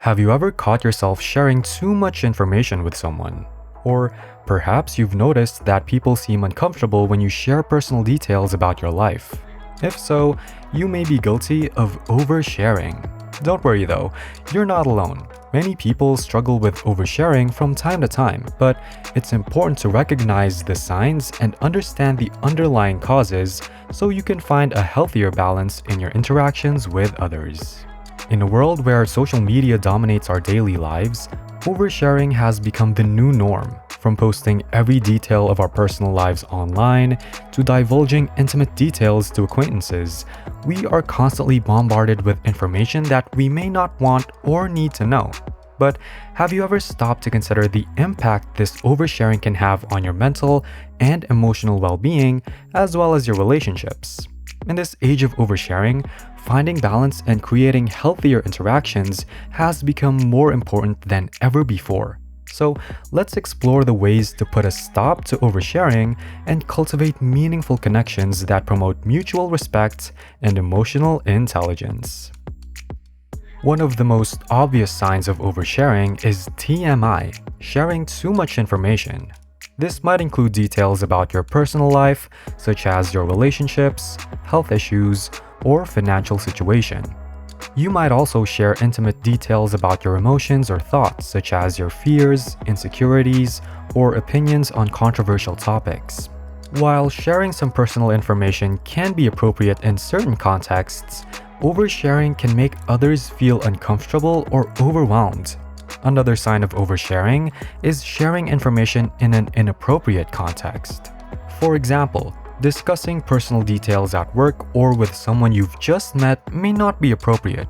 Have you ever caught yourself sharing too much information with someone? Or perhaps you've noticed that people seem uncomfortable when you share personal details about your life. If so, you may be guilty of oversharing. Don't worry though, you're not alone. Many people struggle with oversharing from time to time, but it's important to recognize the signs and understand the underlying causes so you can find a healthier balance in your interactions with others. In a world where social media dominates our daily lives, oversharing has become the new norm. From posting every detail of our personal lives online to divulging intimate details to acquaintances, we are constantly bombarded with information that we may not want or need to know. But have you ever stopped to consider the impact this oversharing can have on your mental and emotional well-being, as well as your relationships? In this age of oversharing, finding balance and creating healthier interactions has become more important than ever before. So let's explore the ways to put a stop to oversharing and cultivate meaningful connections that promote mutual respect and emotional intelligence. One of the most obvious signs of oversharing is TMI, sharing too much information. This might include details about your personal life, such as your relationships, health issues, or financial situation. You might also share intimate details about your emotions or thoughts, such as your fears, insecurities, or opinions on controversial topics. While sharing some personal information can be appropriate in certain contexts, oversharing can make others feel uncomfortable or overwhelmed. Another sign of oversharing is sharing information in an inappropriate context. For example, discussing personal details at work or with someone you've just met may not be appropriate.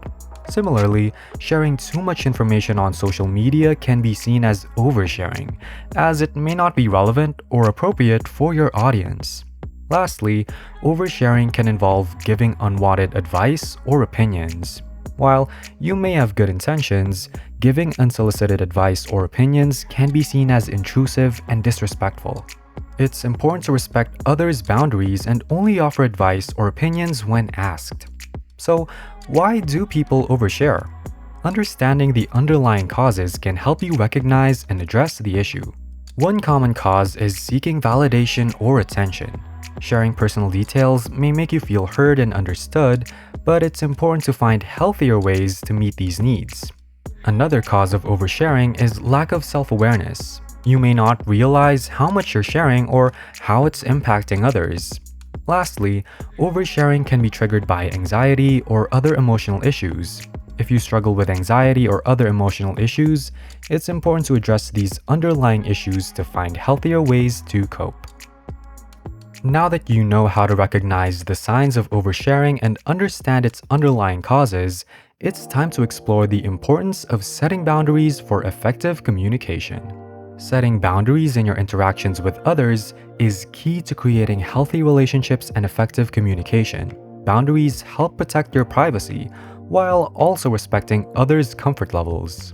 Similarly, sharing too much information on social media can be seen as oversharing, as it may not be relevant or appropriate for your audience. Lastly, oversharing can involve giving unwanted advice or opinions. While you may have good intentions, giving unsolicited advice or opinions can be seen as intrusive and disrespectful. It's important to respect others' boundaries and only offer advice or opinions when asked. So, why do people overshare? Understanding the underlying causes can help you recognize and address the issue. One common cause is seeking validation or attention. Sharing personal details may make you feel heard and understood, but it's important to find healthier ways to meet these needs. Another cause of oversharing is lack of self-awareness. You may not realize how much you're sharing or how it's impacting others. Lastly, oversharing can be triggered by anxiety or other emotional issues. If you struggle with anxiety or other emotional issues, it's important to address these underlying issues to find healthier ways to cope. Now that you know how to recognize the signs of oversharing and understand its underlying causes, it's time to explore the importance of setting boundaries for effective communication. Setting boundaries in your interactions with others is key to creating healthy relationships and effective communication. Boundaries help protect your privacy while also respecting others' comfort levels.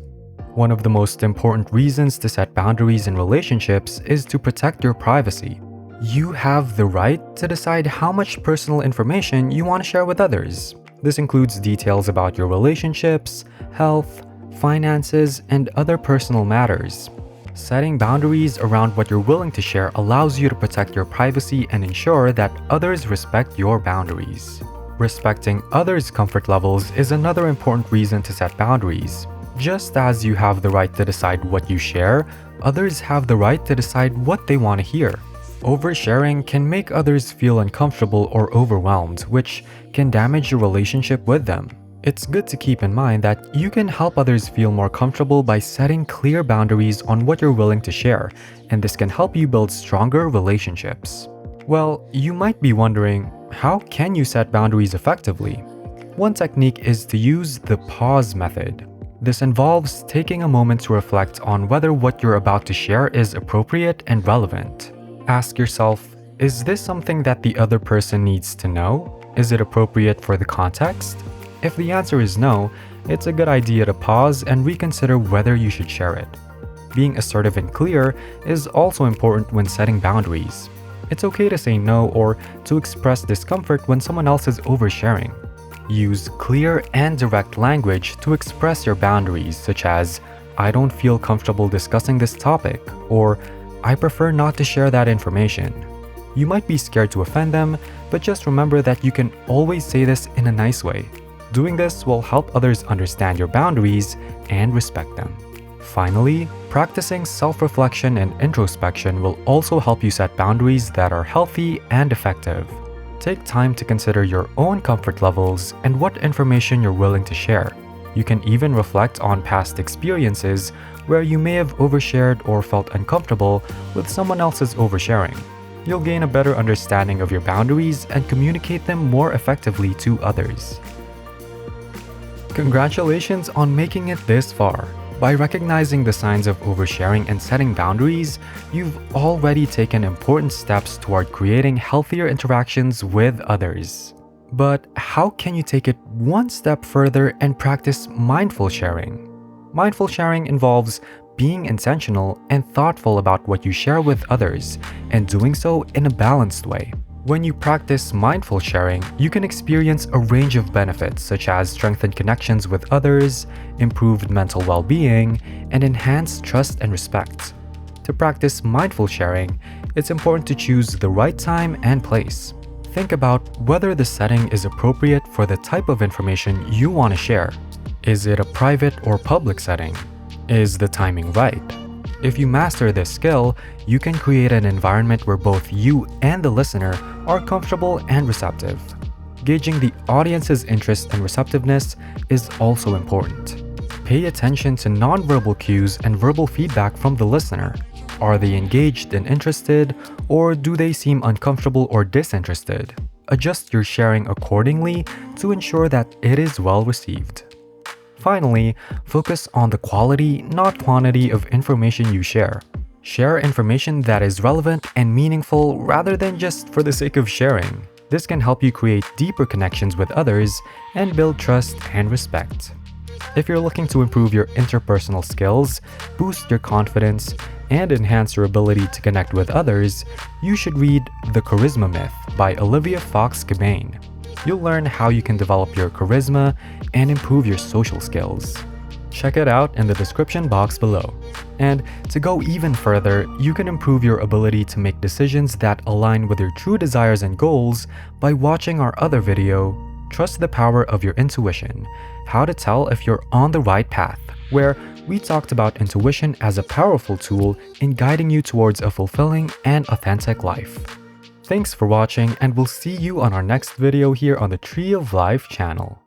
One of the most important reasons to set boundaries in relationships is to protect your privacy. You have the right to decide how much personal information you want to share with others. This includes details about your relationships, health, finances, and other personal matters. Setting boundaries around what you're willing to share allows you to protect your privacy and ensure that others respect your boundaries. Respecting others' comfort levels is another important reason to set boundaries. Just as you have the right to decide what you share, others have the right to decide what they want to hear. Oversharing can make others feel uncomfortable or overwhelmed, which can damage your relationship with them. It's good to keep in mind that you can help others feel more comfortable by setting clear boundaries on what you're willing to share, and this can help you build stronger relationships. Well, you might be wondering, how can you set boundaries effectively? One technique is to use the pause method. This involves taking a moment to reflect on whether what you're about to share is appropriate and relevant. Ask yourself, is this something that the other person needs to know? Is it appropriate for the context? If the answer is no, it's a good idea to pause and reconsider whether you should share it. Being assertive and clear is also important when setting boundaries. It's okay to say no or to express discomfort when someone else is oversharing. Use clear and direct language to express your boundaries, such as, "I don't feel comfortable discussing this topic," or "I prefer not to share that information." You might be scared to offend them, but just remember that you can always say this in a nice way. Doing this will help others understand your boundaries and respect them. Finally, practicing self-reflection and introspection will also help you set boundaries that are healthy and effective. Take time to consider your own comfort levels and what information you're willing to share. You can even reflect on past experiences where you may have overshared or felt uncomfortable with someone else's oversharing. You'll gain a better understanding of your boundaries and communicate them more effectively to others. Congratulations on making it this far. By recognizing the signs of oversharing and setting boundaries, you've already taken important steps toward creating healthier interactions with others. But how can you take it one step further and practice mindful sharing? Mindful sharing involves being intentional and thoughtful about what you share with others, and doing so in a balanced way. When you practice mindful sharing, you can experience a range of benefits such as strengthened connections with others, improved mental well-being, and enhanced trust and respect. To practice mindful sharing, it's important to choose the right time and place. Think about whether the setting is appropriate for the type of information you want to share. Is it a private or public setting? Is the timing right? If you master this skill, you can create an environment where both you and the listener are comfortable and receptive. Gauging the audience's interest and receptiveness is also important. Pay attention to nonverbal cues and verbal feedback from the listener. Are they engaged and interested, or do they seem uncomfortable or disinterested? Adjust your sharing accordingly to ensure that it is well received. Finally, focus on the quality, not quantity of information you share. Share information that is relevant and meaningful rather than just for the sake of sharing. This can help you create deeper connections with others and build trust and respect. If you're looking to improve your interpersonal skills, boost your confidence, and enhance your ability to connect with others, you should read The Charisma Myth by Olivia Fox Cabane. You'll learn how you can develop your charisma and improve your social skills. Check it out in the description box below. And to go even further, you can improve your ability to make decisions that align with your true desires and goals by watching our other video, Trust the Power of Your Intuition: How to Tell If You're on the Right Path, where we talked about intuition as a powerful tool in guiding you towards a fulfilling and authentic life. Thanks for watching, and we'll see you on our next video here on the Tree of Life channel.